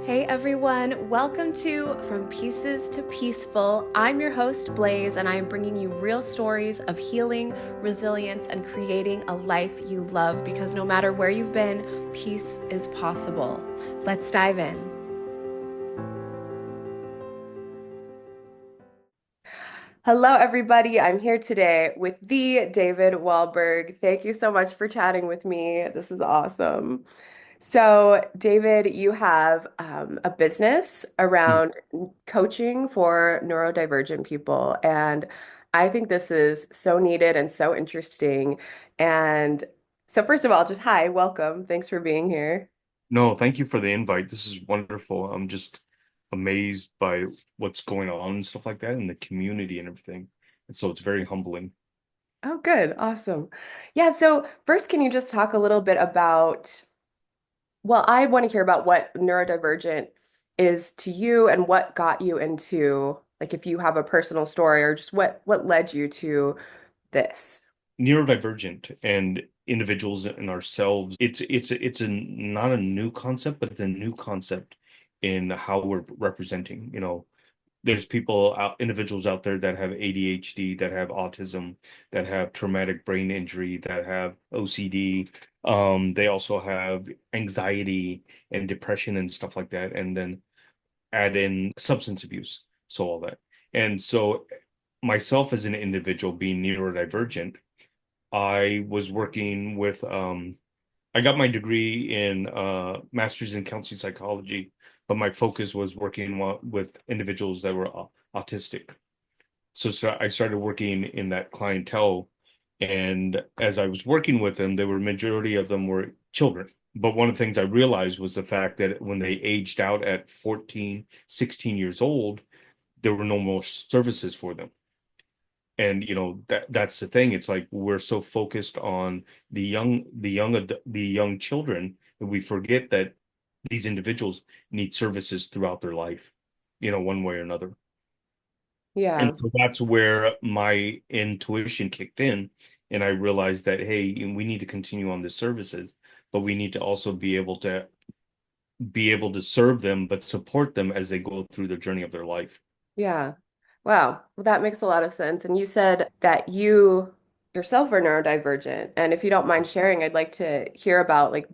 Hey everyone, welcome to From Pieces to Peaceful. I'm your host, Blaze, and I am bringing you real stories of healing, resilience, and creating a life you love because no matter where you've been, peace is possible. Let's dive in. Hello, everybody. I'm here today with the David Walberg. Thank you so much for chatting with me. This is awesome. So, David, you have a business Mm. around coaching for neurodivergent people. And I think this is so needed and so interesting. And so, first of all, just hi, welcome. Thanks for being here. No, thank you for the invite. This is wonderful. I'm just amazed by what's going on and stuff like that in the community and everything. And so it's very humbling. Oh, good. Awesome. Yeah. So, first, can you just talk a little bit about? Well, I want to hear about what neurodivergent is to you and what got you into, like, if you have a personal story or just what led you to this. Neurodivergent and individuals and ourselves, it's not a new concept, but it's a new concept in how we're representing. There's individuals out there that have ADHD, that have autism, that have traumatic brain injury, that have OCD. They also have anxiety and depression and stuff like that, and then add in substance abuse. So all that. And so myself as an individual being neurodivergent, I was working with I got my degree in master's in counseling psychology, but my focus was working with individuals that were autistic. So I started working in that clientele, and as I was working with them, the majority of them were children. But one of the things I realized was the fact that when they aged out at 14, 16 years old, there were no more services for them. And that's the thing. It's like we're so focused on the young children that we forget that these individuals need services throughout their life, one way or another. And Yeah. so that's where my intuition kicked in, and I realized that hey, we need to continue on the services, but we need to also be able to serve them, but support them as they go through the journey of their life. Yeah. Wow. Well, that makes a lot of sense. And you said that you yourself are neurodivergent. And if you don't mind sharing, I'd like to hear about like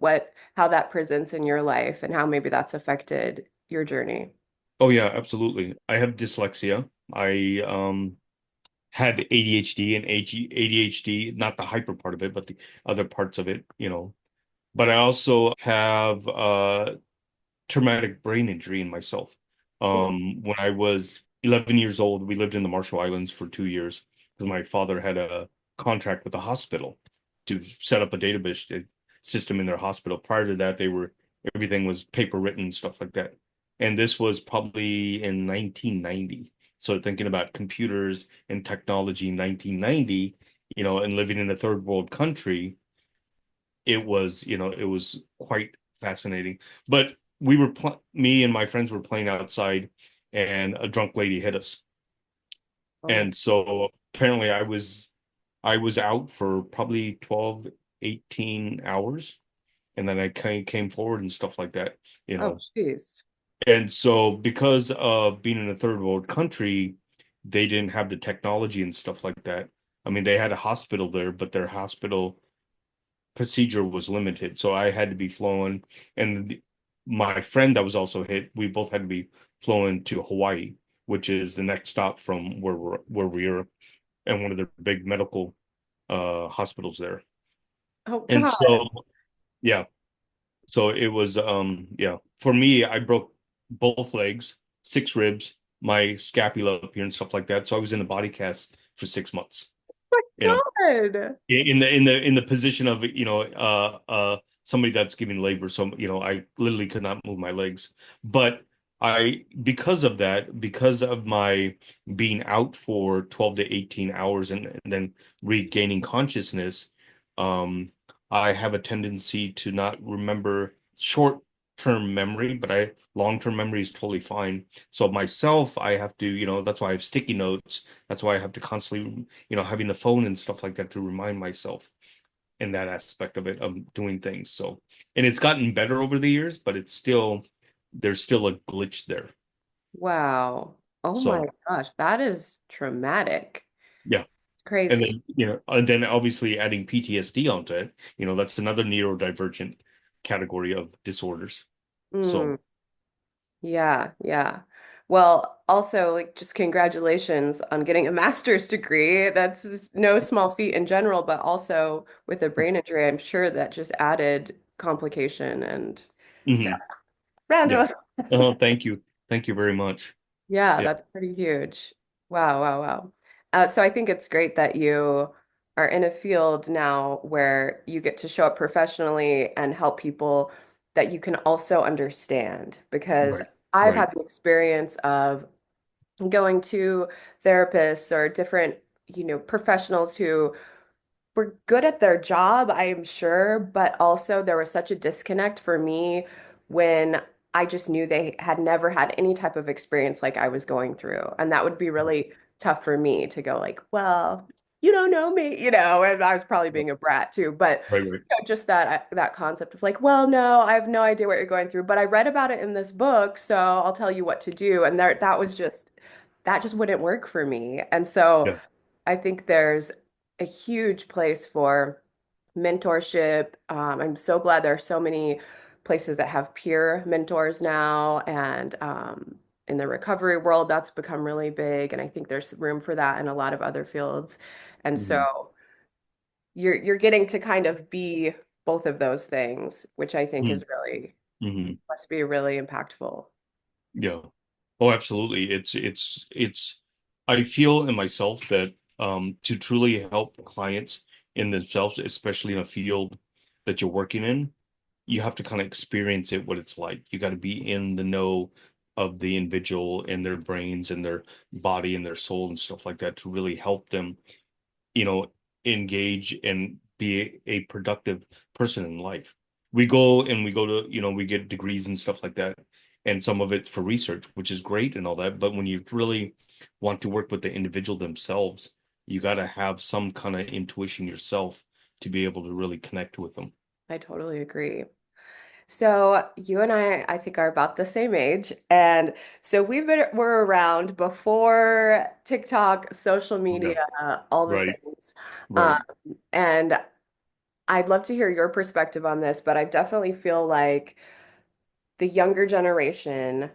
how that presents in your life and how maybe that's affected your journey. Oh yeah, absolutely. I have dyslexia. I have ADHD and ADHD, not the hyper part of it, but the other parts of it. But I also have traumatic brain injury in myself. When I was 11 years old, we lived in the Marshall Islands for 2 years because my father had a contract with the hospital to set up a database system in their hospital. Prior to that, everything was paper written, stuff like that. And this was probably in 1990. So thinking about computers and technology in 1990, and living in a third world country, it was quite fascinating. But me and my friends were playing outside, and a drunk lady hit us. Oh, And so apparently I was out for probably 12, 18 hours, and then I came forward and stuff like that, you oh, know. geez. And so because of being in a third world country, they didn't have the technology and stuff like that. I mean, they had a hospital there, but their hospital procedure was limited, so I had to be flown. And my friend that was also hit, we both had to be flown to Hawaii, which is the next stop from where we are, and one of the big medical hospitals there. Oh, And God. so yeah, so it was yeah. For me, I broke both legs, six ribs, my scapula up here and stuff like that. So I was in the body cast for 6 months. You know, God. in the position of somebody that's giving labor, so I literally could not move my legs. But I because of that, because of my being out for 12 to 18 hours, and then regaining consciousness, um I have a tendency to not remember short-term memory, but I long-term memory is totally fine. So myself, I have to, that's why I have sticky notes. That's why I have to constantly, having the phone and stuff like that to remind myself in that aspect of it, of doing things. So, and it's gotten better over the years, but it's still there's still a glitch there. Wow. Oh my So gosh, that is traumatic. yeah. It's And crazy. then, and then obviously adding PTSD onto it, that's another neurodivergent category of disorders. Mm, So, yeah, yeah. Well, also, like, just congratulations on getting a master's degree. That's just no small feat in general, but also with a brain injury, I'm sure that just added complication. And so, mhm, round yeah. of applause. Oh, thank you. Thank you very much. Yeah, Yeah, that's pretty huge. Wow, wow, wow. So I think it's great that you are in a field now where you get to show up professionally and help people that you can also understand. Because right, I've right, had the experience of going to therapists or different, professionals who were good at their job, I am sure, but also there was such a disconnect for me when I just knew they had never had any type of experience like I was going through. And that would be really tough for me to go like, well, you don't know me, and I was probably being a brat too, but right, right. just that concept of like, well, no, I have no idea what you're going through, but I read about it in this book, so I'll tell you what to do. And that just wouldn't work for me. And so Yeah. I think there's a huge place for mentorship. I'm so glad there are so many places that have peer mentors now, and in the recovery world, that's become really big. And I think there's room for that in a lot of other fields. And Hmm. so you're getting to kind of be both of those things, which I think is really Hmm. must be really impactful. Yeah. Oh, absolutely. I feel in myself that to truly help clients in themselves, especially in a field that you're working in, you have to kind of experience it, what it's like. You got to be in the know of the individual and their brains and their body and their soul and stuff like that to really help them, you know, engage and be a productive person in life. We go to, we get degrees and stuff like that. And some of it's for research, which is great and all that. But when you really want to work with the individual themselves, you got to have some kind of intuition yourself to be able to really connect with them. I totally agree. So you and I think, are about the same age. And so we're around before TikTok, social Yeah. media, all the Right. things. Um, Right. and I'd love to hear your perspective on this, but I definitely feel like the younger generation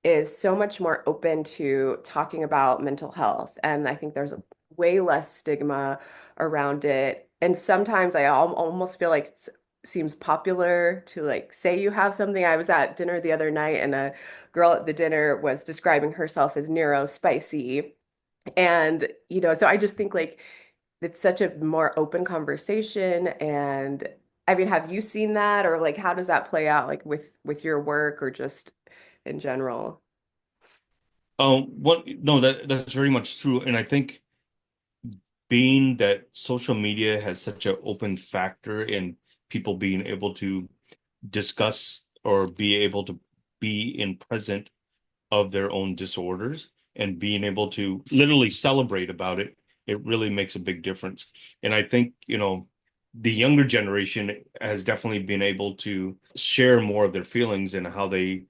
is so much more open to talking about mental health. And I think there's way less stigma around it. And sometimes almost feel like it seems popular to like say you have something. I was at dinner the other night and a girl at the dinner was describing herself as neuro spicy. And, so I just think like it's such a more open conversation. And I mean, have you seen that, or like how does that play out like with your work or just in general? What no, that's very much true. And I think being that social media has such an open factor in people being able to discuss or be able to be in present of their own disorders and being able to literally celebrate about it, it really makes a big difference. And I think, the younger generation has definitely been able to share more of their feelings and how they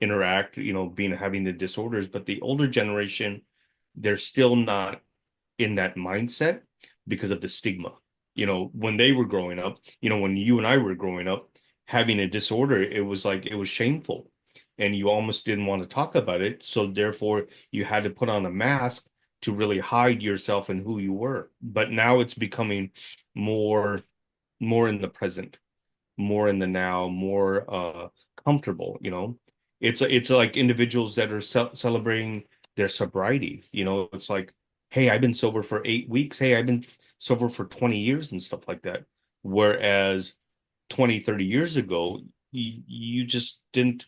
interact, being having the disorders, but the older generation, they're still not in that mindset because of the stigma. When they were growing up, when you and I were growing up, having a disorder, it was like it was shameful and you almost didn't want to talk about it. So therefore, you had to put on a mask to really hide yourself and who you were. But now it's becoming more more in the present, more in the now, more comfortable, It's like individuals that are celebrating their sobriety, it's like, hey, I've been sober for 8 weeks. Hey, I've been sober for 20 years and stuff like that. Whereas 20, 30 years ago, you just didn't,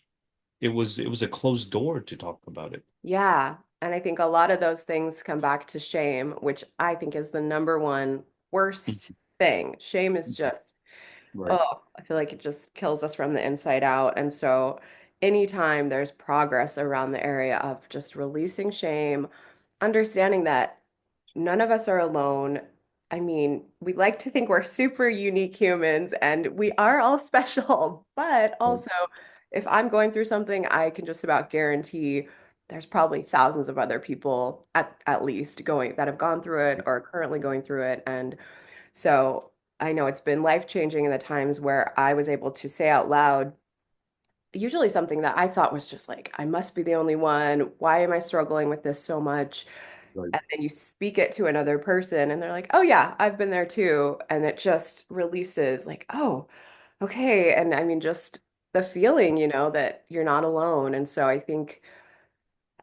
it was a closed door to talk about it. Yeah. And I think a lot of those things come back to shame, which I think is the number one worst thing. Shame is just, Right. oh, I feel like it just kills us from the inside out. And so anytime there's progress around the area of just releasing shame, understanding that none of us are alone. I mean, we like to think we're super unique humans and we are all special, but Right. also if I'm going through something, I can just about guarantee there's probably thousands of other people at least going that have gone through it or are currently going through it. And so I know it's been life-changing in the times where I was able to say out loud, usually something that I thought was just like, I must be the only one. Why am I struggling with this so much? Right. And then you speak it to another person and they're like, oh yeah, I've been there too. And it just releases like, oh, okay. And I mean, just the feeling, that you're not alone. And so I think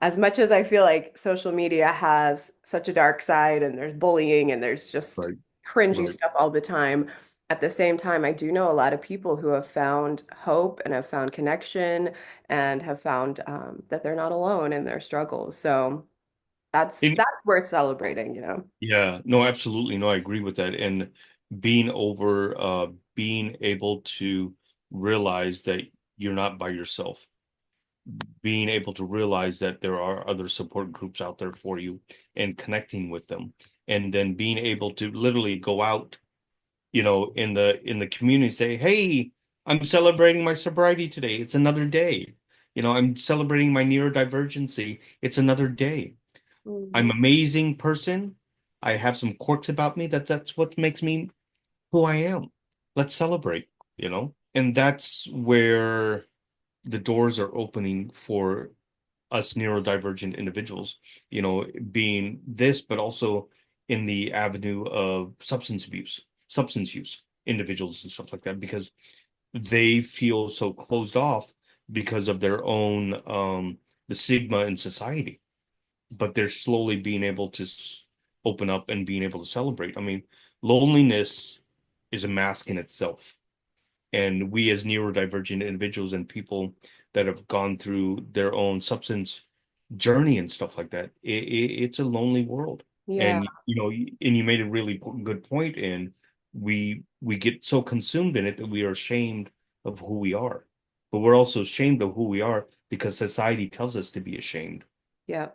as much as I feel like social media has such a dark side and there's bullying and there's just Right. cringy Right. stuff all the time, at the same time, I do know a lot of people who have found hope and have found connection and have found that they're not alone in their struggles. So And that's worth celebrating. yeah, no, absolutely. No, I agree with that. And being able to realize that you're not by yourself, being able to realize that there are other support groups out there for you and connecting with them. And then being able to literally go out, in the community, say, "Hey, I'm celebrating my sobriety today. It's another day. I'm celebrating my neurodivergency. It's another day. I'm Mhm. an amazing person. I have some quirks about me. That's what makes me who I am. Let's celebrate. And that's where the doors are opening for us neurodivergent individuals, being this, but also in the avenue of substance use individuals and stuff like that, because they feel so closed off because of their own the stigma in society. But they're slowly being able to open up and being able to celebrate. I mean, loneliness is a mask in itself. And we as neurodivergent individuals and people that have gone through their own substance journey and stuff like that, it's a lonely world. Yeah, And and you made a really good point in we get so consumed in it that we are ashamed of who we are. But we're also ashamed of who we are because society tells us to be ashamed. yeah,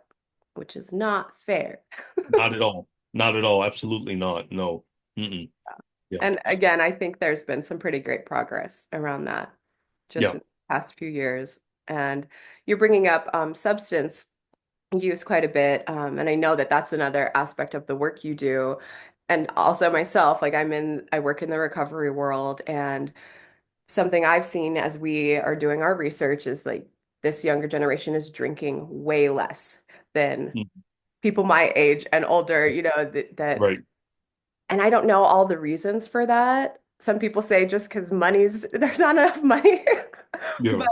which is not fair. Not at all. Not at all. Absolutely not. No. Mm-mm. Yeah. And again, I think there's been some pretty great progress around that just Yeah. in the past few years. And you're bringing up substance use quite a bit. And I know that that's another aspect of the work you do. And also myself, like I work in the recovery world, and something I've seen as we are doing our research is like this younger generation is drinking way less than Mm. people my age and older, that Right. and I don't know all the reasons for that. Some people say just because there's not enough money. Yeah. But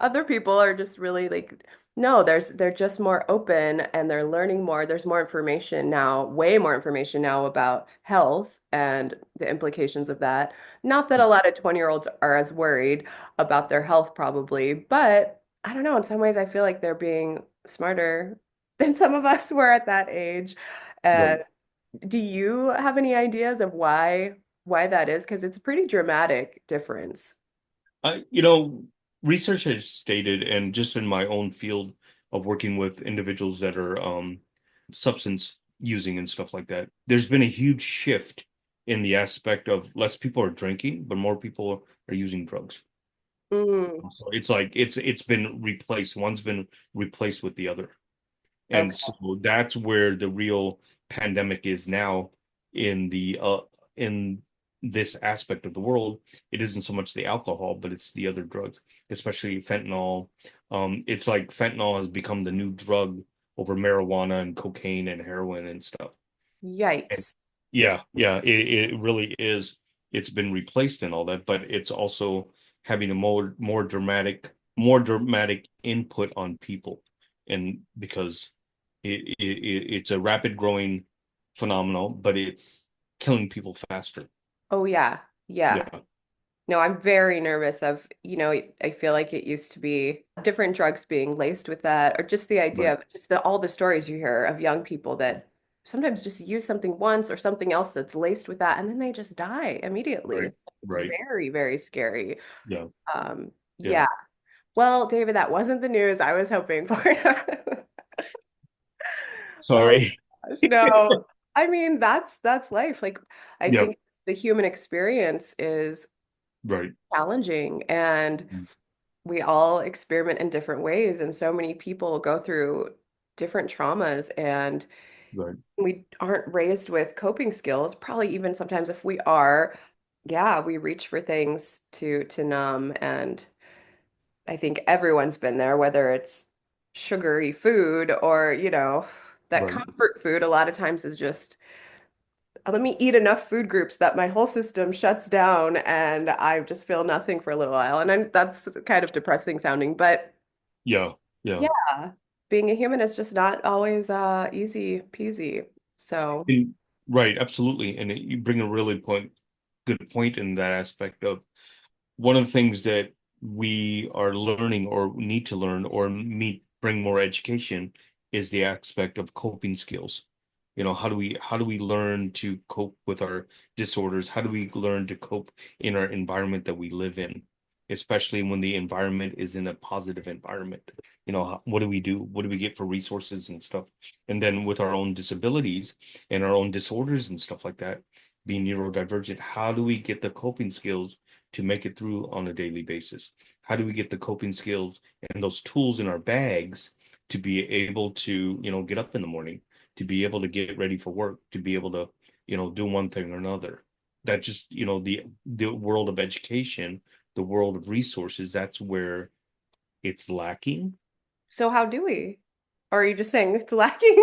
other people are just really like, no, they're just more open and they're learning more. There's more information now, way more information now about health and the implications of that. Not that a lot of 20-year-olds are as worried about their health probably, but I don't know, in some ways I feel like they're being smarter than some of us were at that age. Right. And do you have any ideas of why that is? Because it's a pretty dramatic difference. I, you know, Research has stated, and just in my own field of working with individuals that are substance using and stuff like that, there's been a huge shift in the aspect of less people are drinking, but more people are using drugs. Mm, So it's like it's been replaced. One's been replaced with the other. And okay. so that's where the real pandemic is now in this aspect of the world. It isn't so much the alcohol, but it's the other drugs, especially fentanyl. It's like fentanyl has become the new drug over marijuana and cocaine and heroin and stuff. And Yikes. yeah, yeah, it really is. It's been replaced and all that, but it's also having a more dramatic input on people. And because it's a rapid growing phenomenon, but it's killing people faster. Oh yeah. Yeah. Yeah, No, I'm very nervous I feel like it used to be different drugs being laced with that, or just the idea right, of just all the stories you hear of young people that sometimes just use something once or something else that's laced with that, and then they just die immediately. right, It's right. very, very scary. Yeah, yeah. Yeah. Well, David, that wasn't the news I was hoping for. Oh Sorry. gosh, no. I mean, that's life. Like, I Yeah, think the human experience is right. challenging, and we all experiment in different ways, and so many people go through different traumas, and Right. we aren't raised with coping skills. Probably even sometimes if we are, yeah, we reach for things to numb. And I think everyone's been there, whether it's sugary food or, that Right. comfort food a lot of times is just let me eat enough food groups that my whole system shuts down and I just feel nothing for a little while. And that's kind of depressing sounding, but Yeah. Yeah. yeah, being a human is just not always easy peasy. So, And- right. Absolutely. And you bring a really good point in that aspect of one of the things that we are learning or need to learn or bring more education is the aspect of coping skills. How do we learn to cope with our disorders? How do we learn to cope in our environment that we live in, especially when the environment is in a positive environment? What do we do? What do we get for resources and stuff? And then with our own disabilities and our own disorders and stuff like that, being neurodivergent, how do we get the coping skills to make it through on a daily basis? How do we get the coping skills and those tools in our bags to be able to, get up in the morning, to be able to get ready for work, to be able to, do one thing or another? That just, the world of education, the world of resources, that's where it's lacking. so how do we? Or are you just saying it's lacking?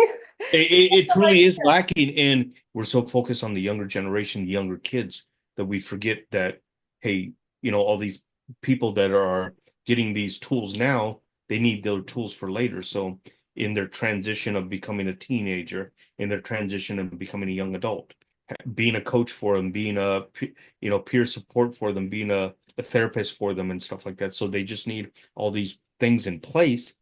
It truly is lacking, and we're so focused on the younger generation, the younger kids, that we forget that, hey, all these people that are getting these tools now, they need their tools for later. So in their transition of becoming a teenager, in their transition of becoming a young adult, being a coach for them, being peer support for them, being a therapist for them and stuff like that. So they just need all these things in place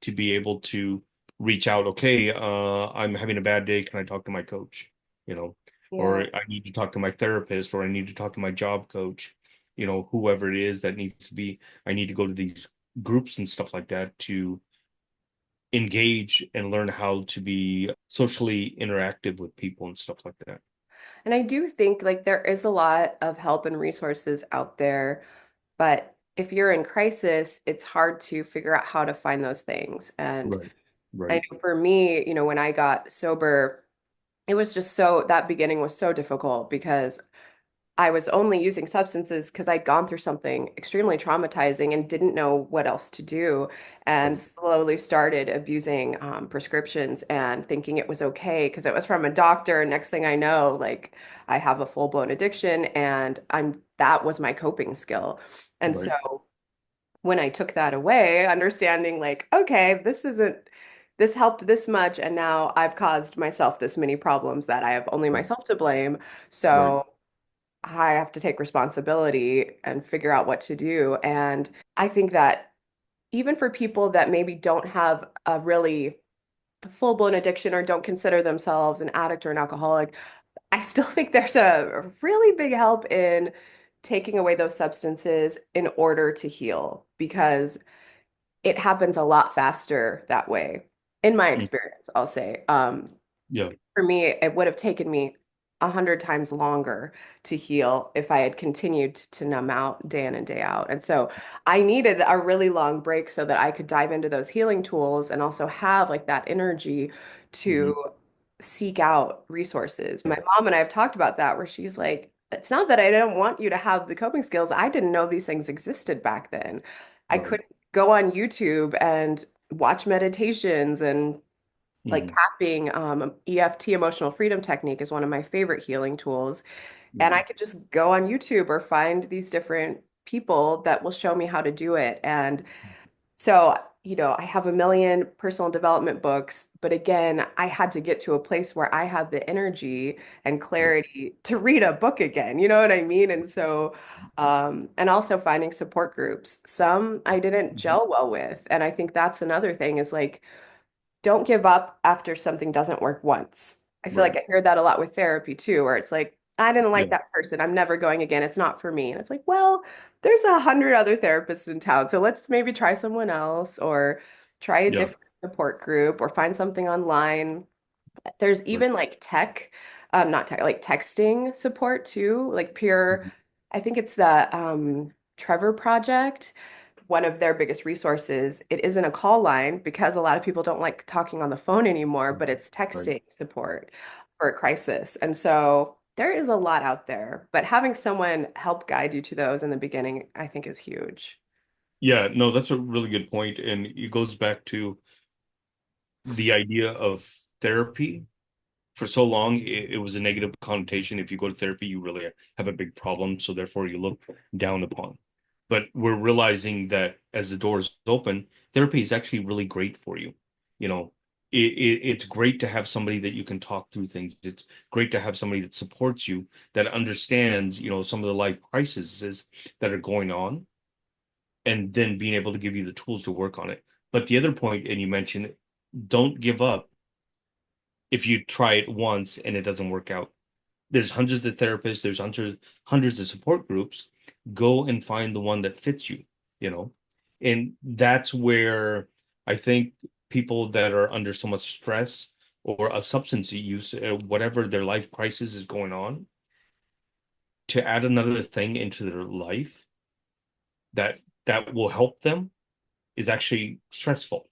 to be able to reach out. Okay, I'm having a bad day. Can I talk to my coach? You know, or Yeah. I need to talk to my therapist, or I need to talk to my job coach. Whoever it is that needs to be, I need to go to these groups and stuff like that to engage and learn how to be socially interactive with people and stuff like that. And I do think like there is a lot of help and resources out there, but if you're in crisis, it's hard to figure out how to find those things. And Right, I right, know for me, when I got sober, it was just that beginning was so difficult because I was only using substances because I'd gone through something extremely traumatizing and didn't know what else to do, and right, slowly started abusing prescriptions and thinking it was okay because it was from a doctor. And next thing I know, like I have a full-blown addiction, and that was my coping skill. And right, so when I took that away, understanding like, okay, this helped this much, and now I've caused myself this many problems that I have only right, myself to blame. right, So I have to take responsibility and figure out what to do. And I think that even for people that maybe don't have a really full-blown addiction or don't consider themselves an addict or an alcoholic, I still think there's a really big help in taking away those substances in order to heal because it happens a lot faster that way. In my mm, experience, I'll say. yeah, For me, it would have taken me 100 times longer to heal if I had continued to numb out day in and day out. And so I needed a really long break so that I could dive into those healing tools and also have like that energy to mhm, seek out resources. My yeah, mom and I have talked about that where she's like, it's not that I don't want you to have the coping skills. I didn't know these things existed back then. I right, couldn't go on YouTube and watch meditations and like mhm, tapping, EFT, emotional freedom technique is one of my favorite healing tools. And I mhm, could just go on YouTube or find these different people that will show me how to do it. And so, I have a million personal development books, but again, I had to get to a place where I had the energy and right, clarity to read a book again. You know what I mean? And so, and also finding support groups. Some I didn't mhm, gel well with. And I think that's another thing is like, don't give up after something doesn't work once. I feel like right, I hear that a lot with therapy too, where it's like, I didn't yeah, like that person. I'm never going again. It's not for me. And it's like, well, there's 100 other therapists in town. So let's maybe try someone else or try a yeah, different support group or find something online. There's right, even like not tech, like texting support too, like pure, mhm, I think it's the Trevor Project one of their biggest resources, it isn't a call line because a lot of people don't like talking on the phone anymore, but it's Right. texting support for a crisis. And so there is a lot out there, but having someone help guide you to those in the beginning, I think is huge. Yeah, no, that's a really good point, and it goes back to the idea of therapy. For so long, it was a negative connotation. If you go to therapy, you really have a big problem, so therefore you look down upon. But we're realizing that as the doors open, therapy is actually really great for you. You know, it's great to have somebody that you can talk through things. It's great to have somebody that supports you, that understands, some of the life crises that are going on, and then being able to give you the tools to work on it. But the other point, and you mentioned, don't give up if you try it once and it doesn't work out. There's hundreds of therapists, there's hundreds of support groups. Go and find the one that fits you, you know. And that's where I think people that are under so much stress or a substance use, whatever their life crisis is going on, to add another thing into their life that will help them is actually stressful.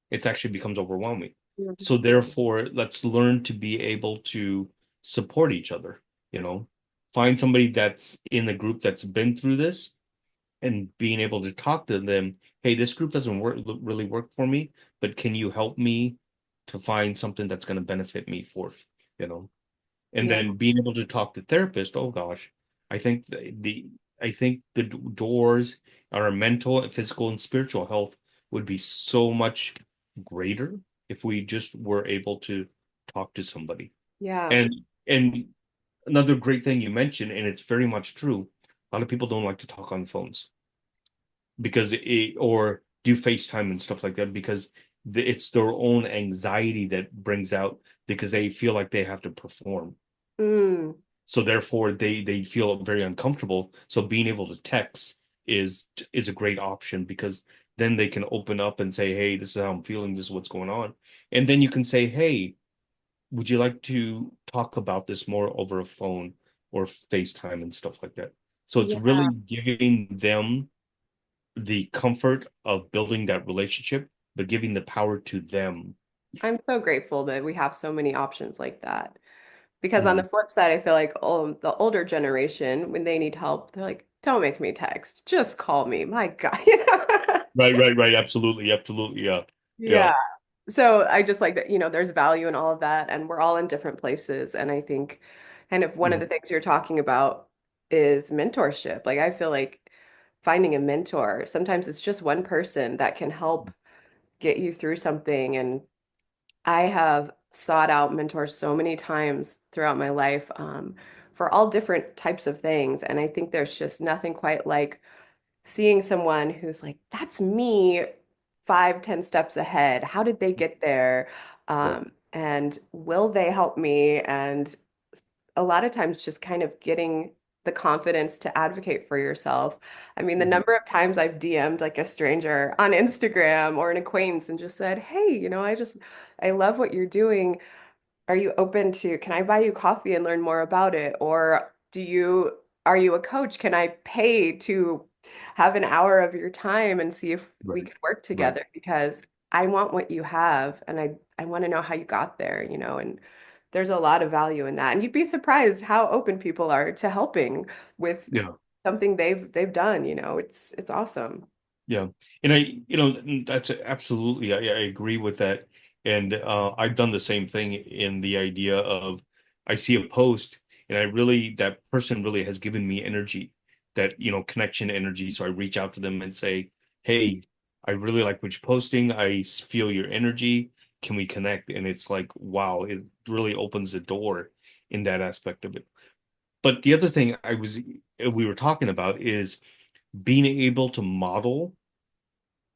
It actually becomes overwhelming. Mhm. So therefore, let's learn to be able to support each other, you know. Find somebody that's in the group that's been through this and being able to talk to them, hey, this group doesn't really work for me, but can you help me to find something that's going to benefit me for, you know? And Yeah. then being able to talk to therapist, oh gosh, I think I think the doors, our mental and physical and spiritual health would be so much greater if we just were able to talk to somebody. Yeah. And another great thing you mentioned, and it's very much true, a lot of people don't like to talk on phones because or do FaceTime and stuff like that because it's their own anxiety that brings out because they feel like they have to perform. Mm. So therefore they feel very uncomfortable. So being able to text is is a great option because then they can open up and say, "Hey, this is how I'm feeling, this is what's going on." And then you can say, "Hey, would you like to talk about this more over a phone or FaceTime and stuff like that?" So it's Yeah. really giving them the comfort of building that relationship, but giving the power to them. I'm so grateful that we have so many options like that. Because on the Mhm. flip side, I feel like the older generation, when they need help, they're like, don't make me text. Just call me. My God. Right, right, right. Absolutely, absolutely. Yeah, yeah. Yeah. So I just like that, there's value in all of that, and we're all in different places. And I think kind of one of the Mhm. things you're talking about is mentorship. Like I feel like finding a mentor, sometimes it's just one person that can help get you through something. And I have sought out mentors so many times throughout my life, for all different types of things. And I think there's just nothing quite like seeing someone who's like, that's me 5, 10 steps ahead. How did they get there? Right. And will they help me? And a lot of times just kind of getting the confidence to advocate for yourself. I mean, the Mhm. number of times I've DM'd like a stranger on Instagram or an acquaintance and just said, hey, I love what you're doing. Are you open to, can I buy you coffee and learn more about it? Or are you a coach? Can I pay to have an hour of your time and see if we Right, could work right. together? Because I want what you have and I want to know how you got there, and there's a lot of value in that. And you'd be surprised how open people are to helping with Yeah. something they've done, it's awesome. Yeah. And that's absolutely, I agree with that. And I've done the same thing in the idea of I see a post and that person really has given me energy, that, connection energy. So I reach out to them and say, hey, I really like what you're posting. I feel your energy. Can we connect? And it's like, wow, it really opens the door in that aspect of it. But the other thing we were talking about is being able to model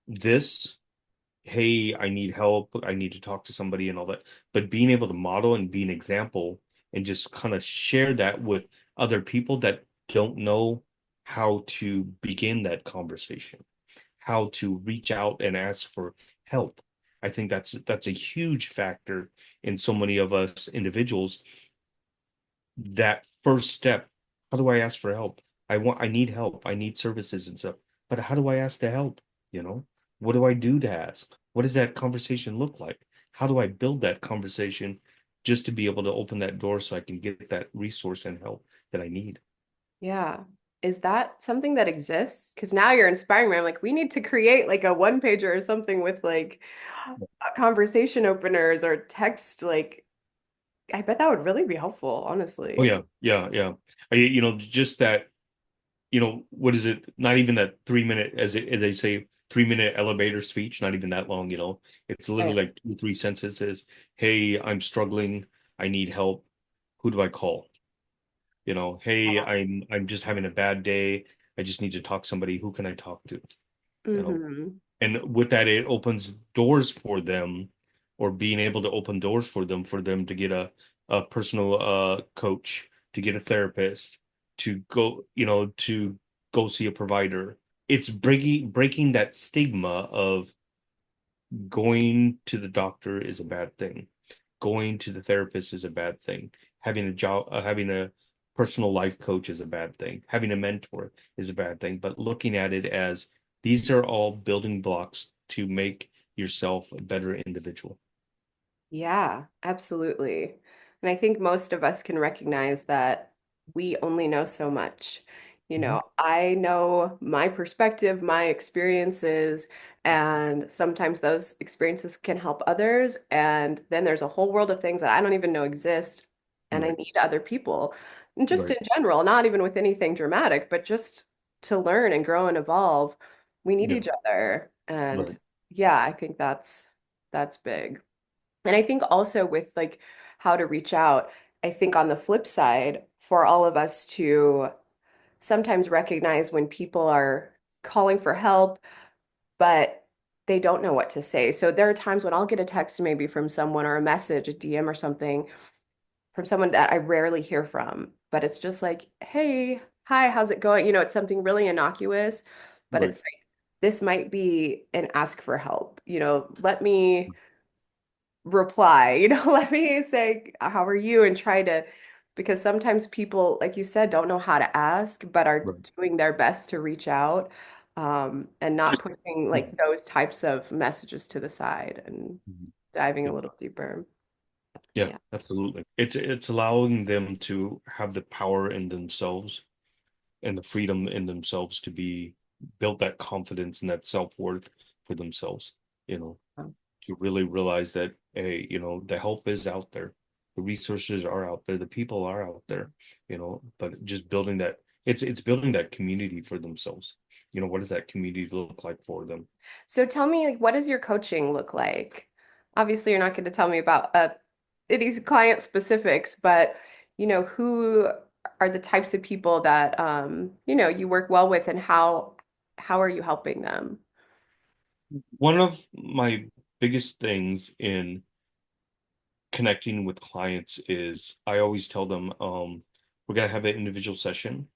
this, hey, I need help, I need to talk to somebody and all that, but being able to model and be an example and just kind of share that with other people that don't know how to begin that conversation, how to reach out and ask for help. I think that's a huge factor in so many of us individuals. That first step, how do I ask for help? I need help, I need services and stuff. but how do I ask to help? You know, what do I do to ask? What does that conversation look like? How do I build that conversation just to be able to open that door so I can get that resource and help that I need? Yeah. Is that something that exists? Because now you're inspiring me. I'm like, we need to create like a one pager or something with like conversation openers or text. Like, I bet that would really be helpful, Oh honestly. yeah, yeah, yeah. Just that, what is it? Not even that 3 minute, as they say, 3 minute elevator speech, not even that long, It's Right. literally like 2 or 3 sentences. Hey, I'm struggling. I need help. Who do I call? Hey, I'm just having a bad day. I just need to talk to somebody. Who can I talk to? You know, Hmm. and with that, it opens doors for them, or being able to open doors for them to get a personal coach, to get a therapist, to go see a provider. It's breaking that stigma of going to the doctor is a bad thing. Going to the therapist is a bad thing. Having a job, having a personal life coach is a bad thing. Having a mentor is a bad thing. But looking at it as these are all building blocks to make yourself a better individual. Yeah, absolutely. And I think most of us can recognize that we only know so much. Mhm. I know my perspective, my experiences, and sometimes those experiences can help others. And then there's a whole world of things that I don't even know exist, and I Right. need other people. And just Right. in general, not even with anything dramatic, but just to learn and grow and evolve, we need Yeah. each other. And Right. yeah, I think that's big. And I think also with like how to reach out, I think on the flip side, for all of us to sometimes recognize when people are calling for help, but they don't know what to say. So there are times when I'll get a text maybe from someone or a message, a DM or something from someone that I rarely hear from, but it's just like, hey, hi, how's it going? It's something really innocuous, but Right. it's like, this might be an ask for help. Let me reply, let me say, how are you? And try to, because sometimes people, like you said, don't know how to ask, but are Right. doing their best to reach out, and not pushing like Mhm. those types of messages to the side and diving a Yeah. little deeper. Yeah, Yeah. absolutely. It's allowing them to have the power in themselves and the freedom in themselves to be build that confidence and that self-worth for themselves, you know, to really realize that, hey, the help is out there, the resources are out there, the people are out there, but just building that, it's building that community for themselves. What does that community look like for them? So tell me, like, what does your coaching look like? Obviously, you're not going to tell me about any client specifics, but who are the types of people that you work well with, and how are you helping them? One of my biggest things in connecting with clients is I always tell them, we're gonna have an individual session.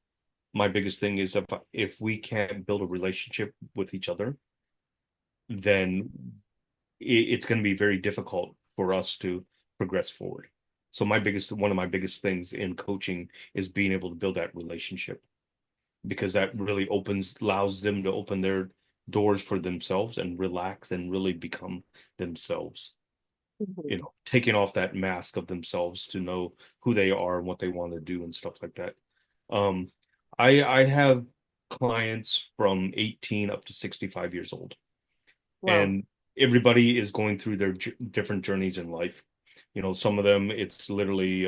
My biggest thing is if we can't build a relationship with each other, then it's going to be very difficult for us to progress forward. So one of my biggest things in coaching is being able to build that relationship, because that really allows them to open their doors for themselves and relax and really become themselves. Mhm. Taking off that mask of themselves to know who they are and what they want to do and stuff like that. Um, I have clients from 18 up to 65 years old, Wow. and everybody is going through their different journeys in life. Some of them it's literally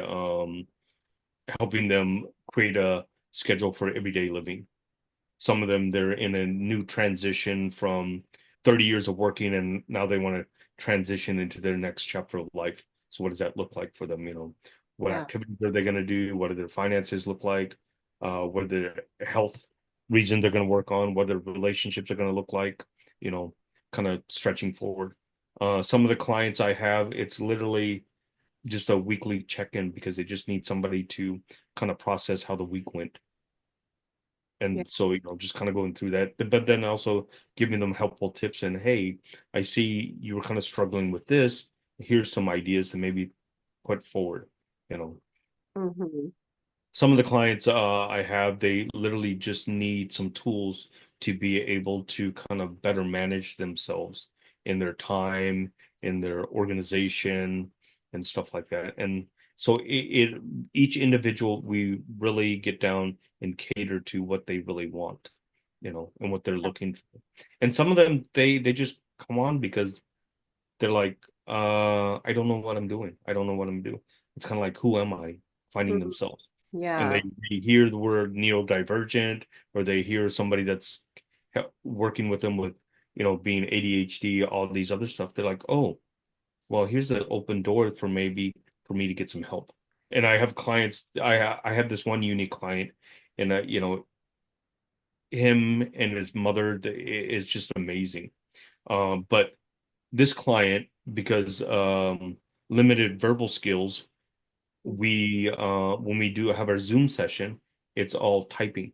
helping them create a schedule for everyday living. Some of them, they're in a new transition from 30 years of working, and now they want to transition into their next chapter of life. So what does that look like for them? What Yeah. activities are they going to do? What do their finances look like? What are their health reasons they're going to work on? What their relationships are going to look like? You know, kind of stretching forward. Some of the clients I have, it's literally just a weekly check-in because they just need somebody to kind of process how the week went. Yeah. And so, just kind of going through that, but then also giving them helpful tips and, hey, I see you were kind of struggling with this. Here's some ideas to maybe put forward. You know, Hmm. some of the clients I have, they literally just need some tools to be able to kind of better manage themselves in their time, in their organization, and stuff like that. And so each individual, we really get down and cater to what they really want, and what they're looking for. And some of them, they just come on because they're like, I don't know what I'm doing. I don't know what I'm doing. It's kind of like, who am I? Finding Mhm. themselves. And Yeah. they hear the word neurodivergent, or they hear somebody that's working with them with, being ADHD, all these other stuff. They're like, oh, well, here's an open door for maybe for me to get some help. And I have clients, I have this one unique client, and him and his mother is just amazing. But this client, because limited verbal skills, we when we do have our Zoom session, it's all typing,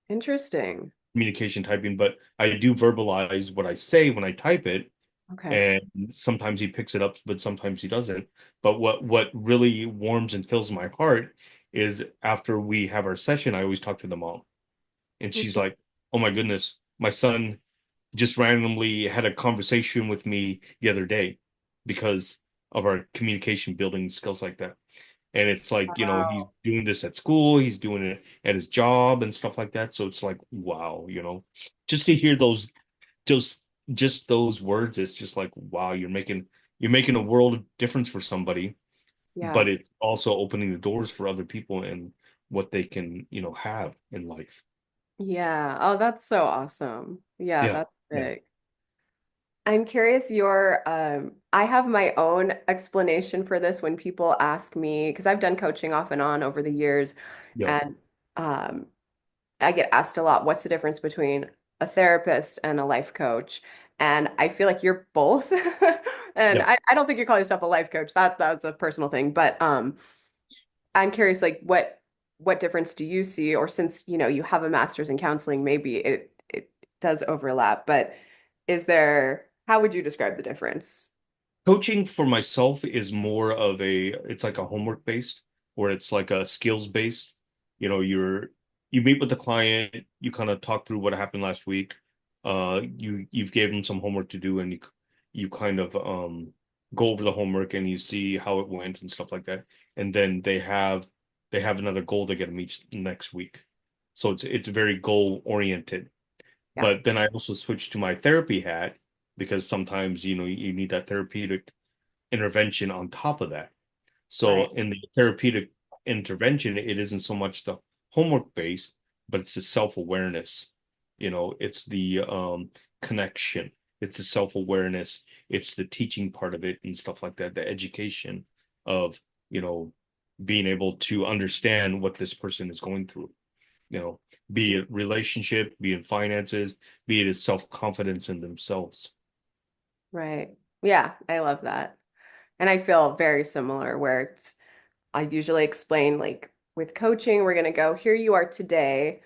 Interesting. communication typing, but I do verbalize what I say when I type it, Okay. and sometimes he picks it up, but sometimes he doesn't. But what really warms and fills my heart is after we have our session, I always talk to the mom, and she's Mhm. like, "Oh my goodness, my son just randomly had a conversation with me the other day because of our communication building skills like that." And it's like, he's Wow. doing this at school, he's doing it at his job and stuff like that. So it's like, wow, just to hear just just those words, it's just like, wow, you're making a world of difference for somebody, Yeah. but it's also opening the doors for other people and what they can, have in life. Yeah. Oh, that's so awesome. Yeah, Yeah. that's Yeah. big. I'm curious I have my own explanation for this when people ask me, because I've done coaching off and on over the years, Yeah. and um I get asked a lot, what's the difference between a therapist and a life coach? And I feel like you're both. And Yeah. I don't think you call yourself a life coach. That's a personal thing. But I'm curious, like what difference do you see? Or since you have a master's in counseling, maybe it does overlap. But how would you describe the difference? Coaching for myself is more of it's like a homework based, or it's like a skills based. You meet with the client, you kind of talk through what happened last week. You've gave them some homework to do, and you kind of go over the homework and you see how it went and stuff like that. And then they have another goal to get them each next week. So it's very goal oriented. Yeah, But then I also switched to my therapy hat because sometimes, you need that therapeutic intervention on top of that. right, So in the therapeutic intervention, it isn't so much the homework based, but it's the self-awareness. It's the connection, it's the self-awareness, it's the teaching part of it and stuff like that, the education of, you know, being able to understand what this person is going through you know, be it relationship, be it finances, be it self-confidence in themselves. right. Yeah, I love that. And I feel very similar where I usually explain like with coaching, we're going to go here you are today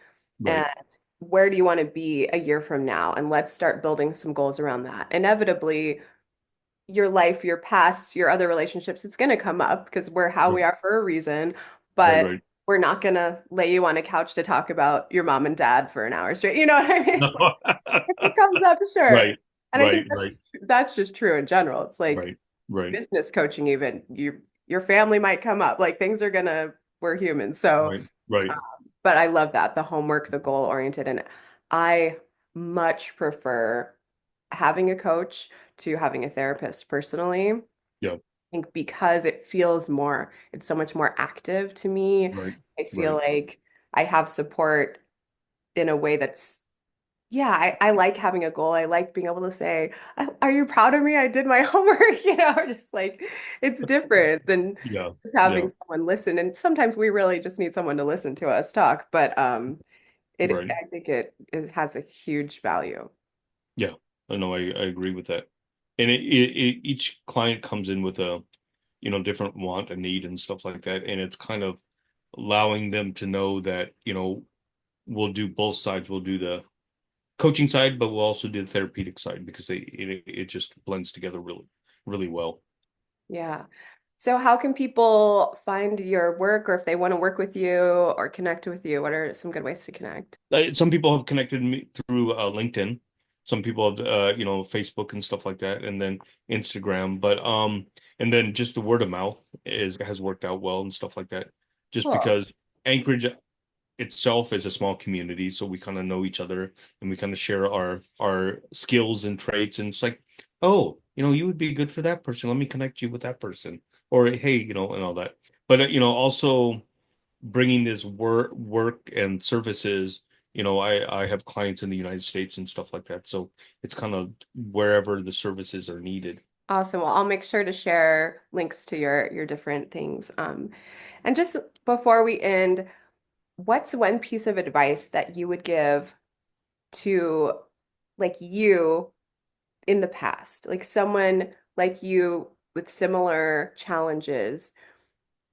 and Right. where do you want to be a year from now? And let's start building some goals around that. Inevitably, your life, your past, your other relationships, it's going to come up because we're how we Right. are for a reason, Right. but Right. we're not going to lay you on a couch to talk about your mom and dad for an hour straight. You know what I mean? No. It's like if it comes up, sure. Right. And I Right. think Right. that's just true in general. It's like Right. Right. business coaching even your family might come up like things are gonna we're human so Right. Right. um, but I love that the homework the goal oriented and I much prefer having a coach to having a therapist personally. I Yeah. think because it's so much more active to me. Right. I feel Right. like I have support in a way that's yeah, I like having a goal. I like being able to say, Are you proud of me? I did my homework." Just like it's different than Yeah. just Yeah. having someone listen. And sometimes we really just need someone to listen to us talk. But Right. I think it has a huge value. Yeah. I know. I agree with that. And each client comes in with a, different want and need and stuff like that. And it's kind of allowing them to know that, we'll do both sides. We'll do the coaching side, but we'll also do the therapeutic side because it just blends together really, really well. Yeah. So how can people find your work or if they want to work with you or connect with you? What are some good ways to connect? Some people have connected me through LinkedIn. Some people have, Facebook and stuff like that, and then Instagram. And then just the word of mouth is has worked out well and stuff like that. Just Cool. because Anchorage itself is a small community, so we kind of know each other and we kind of share our skills and traits. And it's like, oh, you would be good for that person. Let me connect you with that person. Or hey, and all that. But also bringing this work and services. I have clients in the United States and stuff like that. So it's kind of wherever the services are needed. Awesome. Well, I'll make sure to share links to your different things. And just before we end, what's one piece of advice that you would give to like you in the past, like someone like you with similar challenges?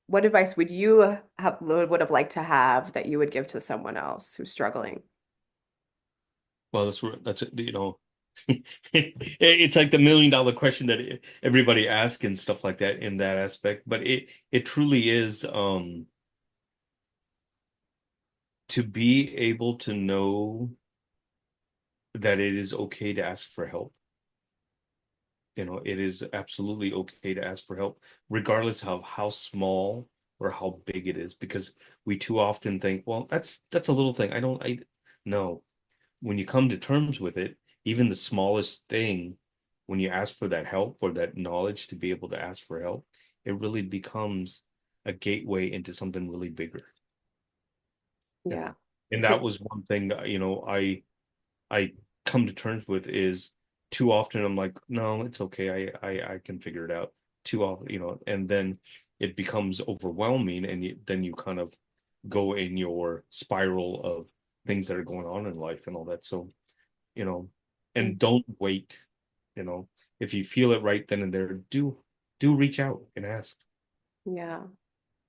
What advice would you would have liked to have that you would give to someone else who's struggling? Well, it's like the $1 million question that everybody asks and stuff like that in that aspect. But it truly is to be able to know that it is okay to ask for help. It is absolutely okay to ask for help, regardless of how small or how big it is, because we too often think, well, that's a little thing. I no. When you come to terms with it, even the smallest thing, when you ask for that help or that knowledge to be able to ask for help, it really becomes a gateway into something really bigger, you Yeah. know. And that was one thing that, I come to terms with is too often I'm like, no, it's okay. I can figure it out too often, and then it becomes overwhelming and then you kind of go in your spiral of things that are going on in life and all that. So, you know, Mm. and don't wait, you know, if you feel it right then and there, do reach out and ask. Yeah.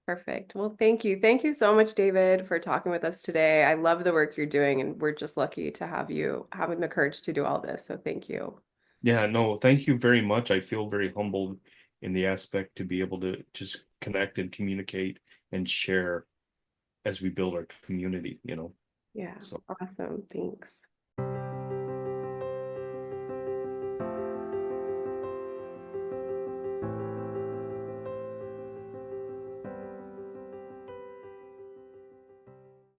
Perfect. Well, thank you. Thank you so much, David, for talking with us today. I love the work you're doing, and we're just lucky to have you having the courage to do all this. So thank you. Yeah, no, thank you very much. I feel very humbled in the aspect to be able to just connect and communicate and share as we build our community. Yeah. So Awesome. Thanks.